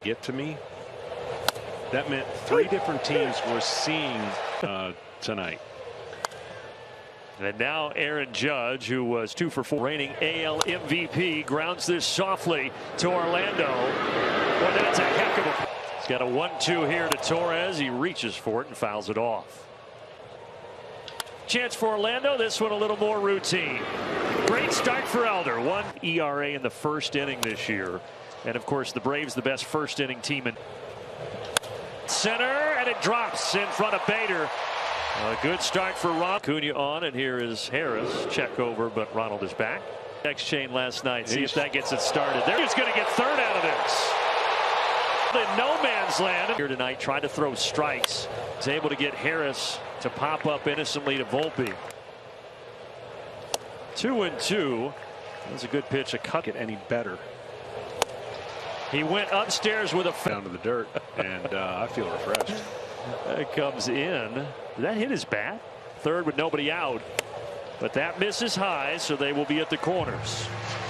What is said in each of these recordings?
get to me. That meant 3 different teams were seeing tonight. And now Aaron Judge, who was 2 for 4, reigning AL MVP, grounds this softly to Orlando. Well, that's a heck of a. He's got a 1-2 here to Torres. He reaches for it and fouls it off. Chance for Orlando. This one a little more routine. Great start for Elder. 1 ERA in the first inning this year. And of course, the Braves, the best first inning team in center, and it drops in front of Bader. A good start for Ron. Cunha on, and here is Harris. Check over, but Ronald is back. Next chain last night. See if that gets it started. They're just going to get third out of this. In no man's land here tonight, trying to throw strikes. He's able to get Harris to pop up innocently to Volpe. 2-2. That was a good pitch. A cut it any better. He went upstairs with a down to the dirt, and I feel refreshed. It comes in. Did that hit his bat? Third with nobody out, but that misses high, so they will be at the corners.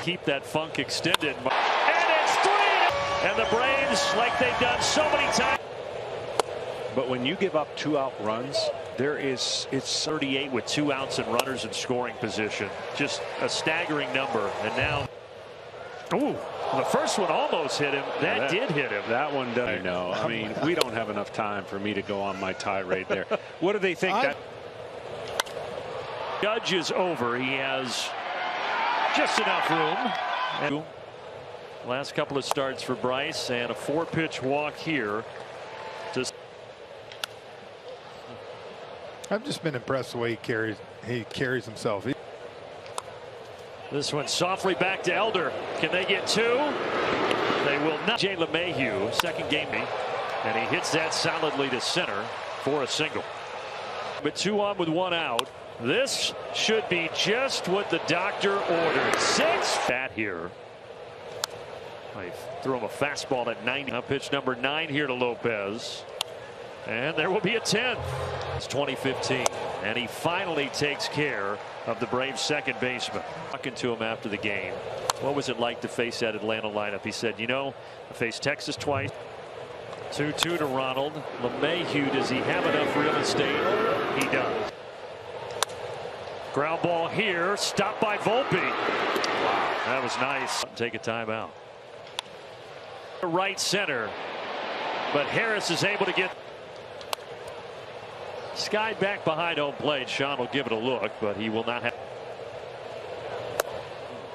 Keep that funk extended, and it's 3. And the Braves, like they've done so many times. But when you give up 2-out runs, it's 38 with 2 outs and runners in scoring position. Just a staggering number. And now, ooh, the first one almost hit him. That did hit him. That one does. I know. I mean, we don't have enough time for me to go on my tirade there. What do they think? That Judge is over. He has just enough room. And last couple of starts for Bryce, and a 4-pitch walk here. I've just been impressed the way he carries himself. This one softly back to Elder. Can they get 2? They will not. Jay LeMahieu, second game, and he hits that solidly to center for a single. But 2 on with 1 out. This should be just what the doctor ordered. 6 bat here. I threw him a fastball at 90. Now pitch number 9 here to Lopez. And there will be a 10th. It's 2015. And he finally takes care of the Braves' second baseman. Talking to him after the game. What was it like to face that Atlanta lineup? He said, you know, I faced Texas twice. 2-2 to Ronald. LeMahieu, does he have enough real estate? He does. Ground ball here. Stopped by Volpe. Wow, that was nice. Take a timeout. Right center. But Harris is able to get. Skied back behind home plate. Sean will give it a look, but he will not have.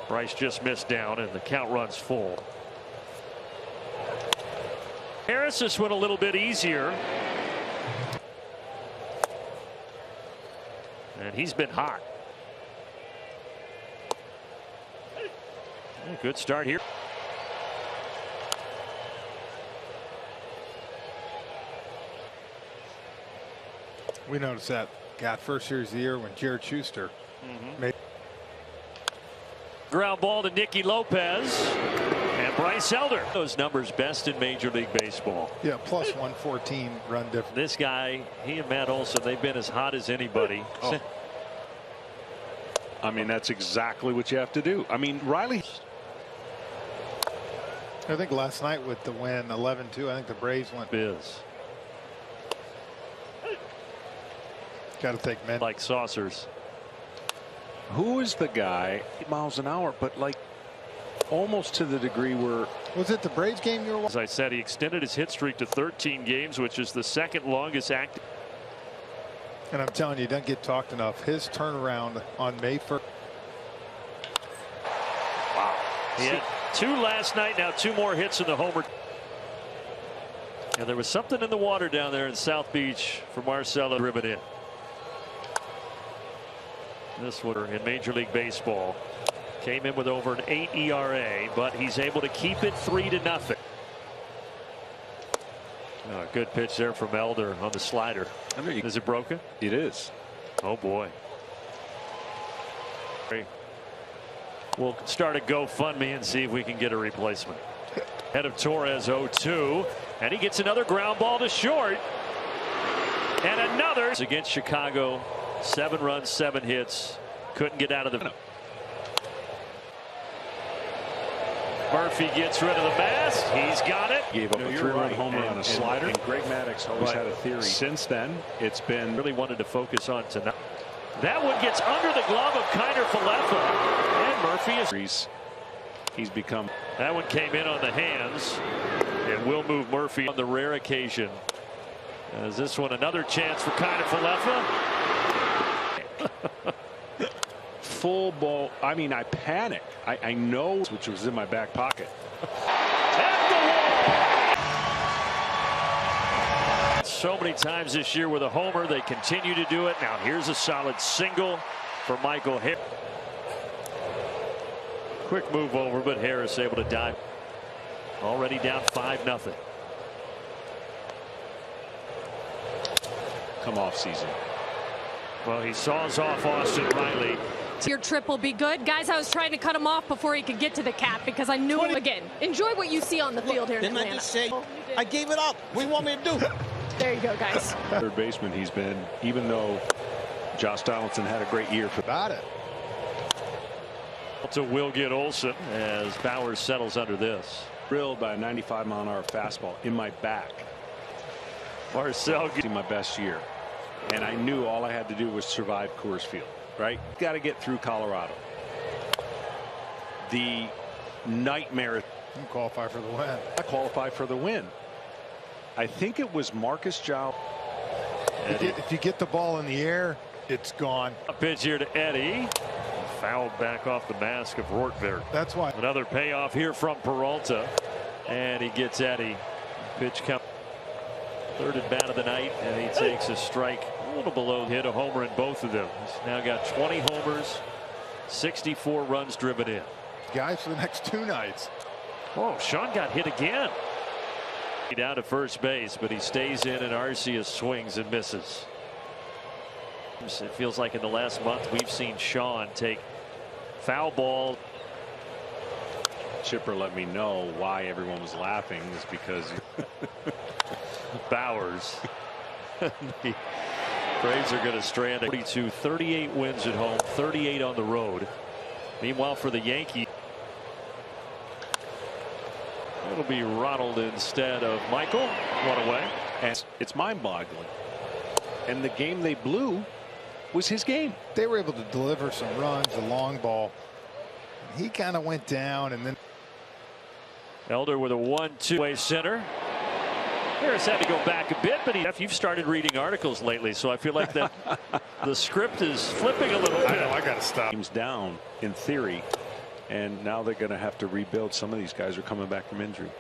Bryce just missed down, and the count runs full. Harris, this one a little bit easier. And he's been hot. Good start here. We noticed that first series of the year when Jared Schuster made. Ground ball to Nicky Lopez and Bryce Elder. Those numbers best in Major League Baseball. Yeah, plus 114 run difference. This guy, he and Matt Olson, they've been as hot as anybody. Oh. I mean, that's exactly what you have to do. I mean, Riley. I think last night with the win 11-2, I think the Braves went. Got to take men like saucers. Who is the guy 8 miles an hour, but like almost to the degree where. Was it the Braves game you were watching? As I said, he extended his hit streak to 13 games, which is the second longest active. And I'm telling you, doesn't get talked enough. His turnaround on May 1st. Wow. He had 2 last night, now 2 more hits in the homer. And there was something in the water down there in South Beach for Marcelo driven in. This one in Major League Baseball came in with over an 8 ERA, but he's able to keep it 3-0. Oh, good pitch there from Elder on the slider. Is it broken? It is. Oh boy. We'll start a GoFundMe and see if we can get a replacement. Head of Torres 0-2, and he gets another ground ball to short. And another against Chicago. 7 runs, 7 hits. Couldn't get out of the. Murphy gets rid of the mask. He's got it. Gave up a 3-run homer on a slider. And Greg Maddux always had a theory. Since then, it's been really wanted to focus on tonight. That one gets under the glove of Kiner Falefa. And Murphy is. He's become. That one came in on the hands. And will move Murphy on the rare occasion. As this one another chance for Kiner Falefa. Full ball. I mean, I panic. I know which was in my back pocket. So many times this year with a homer, they continue to do it. Now here's a solid single for Michael Harris. Quick move over, but Harris able to dive. Already down 5-0. Come off season. Well, he saws off Austin Riley. Your trip will be good. Guys, I was trying to cut him off before he could get to the cap because I knew him again. Enjoy what you see on the field here in Atlanta. Didn't I just say, I gave it up. What do you want me to do? There you go, guys. Third baseman he's been, even though Josh Donaldson had a great year for About it. To Will get Olson as Bowers settles under this. Drilled by a 95-mile-an-hour fastball in my back. Marcel my best year, and I knew all I had to do was survive Coors Field. Right, got to get through Colorado. The nightmare. You qualify for the win. I qualify for the win. I think it was Marcus Jow. If you get the ball in the air, it's gone. A pitch here to Eddie. Fouled back off the mask of Rortberg. That's why. Another payoff here from Peralta. And he gets Eddie. Pitch come. Third at bat of the night. And he takes a strike a little below. Hit a homer in both of them. He's now got 20 homers. 64 runs driven in. Guys for the next 2 nights. Oh, Sean got hit again. Down to first base, but he stays in and Arcia swings and misses. It feels like in the last month we've seen Sean take foul ball. Chipper let me know why everyone was laughing is because Bowers. The Braves are going to strand 42, 38 wins at home, 38 on the road. Meanwhile, for the Yankees, it'll be Ronald instead of Michael. One away. And it's mind-boggling. And the game they blew was his game. They were able to deliver some runs, a long ball. He kind of went down and then. Elder with a 1-2 center. Harris had to go back a bit, but you've started reading articles lately, so I feel like that the script is flipping a little bit. I know, I got to stop. Teams down in theory, and now they're going to have to rebuild. Some of these guys are coming back from injury.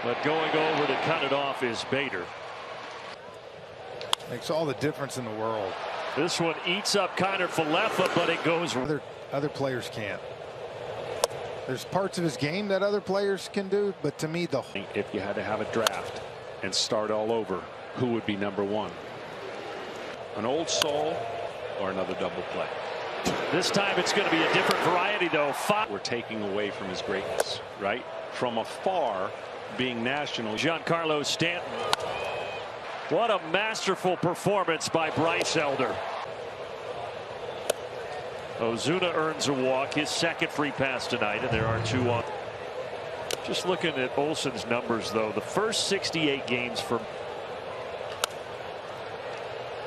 But going over to cut it off is Bader. Makes all the difference in the world. This one eats up Kiner Falefa, but it goes. Other players can't. There's parts of his game that other players can do, but to me, if you had to have a draft and start all over, who would be #1? An old soul or another double play? This time it's going to be a different variety, though. We're taking away from his greatness, right? From afar, being national. Giancarlo Stanton. What a masterful performance by Bryce Elder. Ozuna earns a walk, his second free pass tonight, and there are 2 on. Just looking at Olson's numbers, though, the first 68 games for.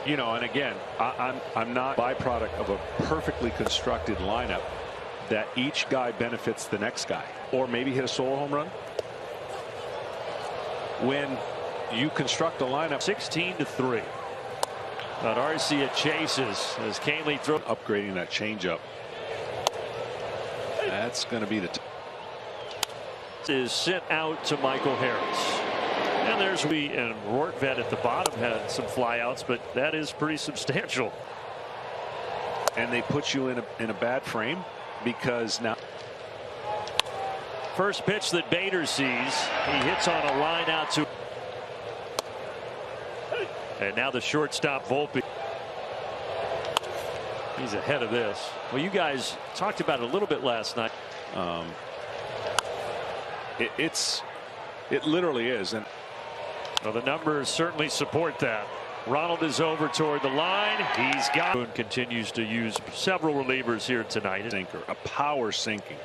You know, and again, I'm not a byproduct of a perfectly constructed lineup that each guy benefits the next guy, or maybe hit a solo home run. When you construct a lineup, 16-3. But Arcia chases as Canely throws. Upgrading that changeup. That's going to be the. Is sent out to Michael Harris. And there's and Rortvedt at the bottom had some flyouts, but that is pretty substantial. And they put you in a bad frame because now. First pitch that Bader sees, he hits on a line out to. And now the shortstop Volpe. He's ahead of this. Well, you guys talked about it a little bit last night. It literally is. And well, the numbers certainly support that. Ronald is over toward the line. He's got. Continues to use several relievers here tonight. Sinker, a power sinking.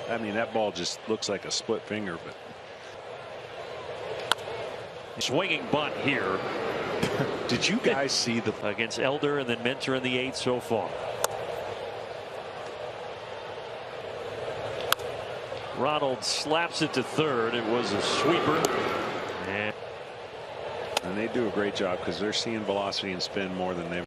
I mean, that ball just looks like a split finger, but Swinging bunt here. did you guys see the Against Elder and then Mentor in the 8th so far. Ronald slaps it to third. It was a sweeper. and they do a great job because they're seeing velocity and spin more than they've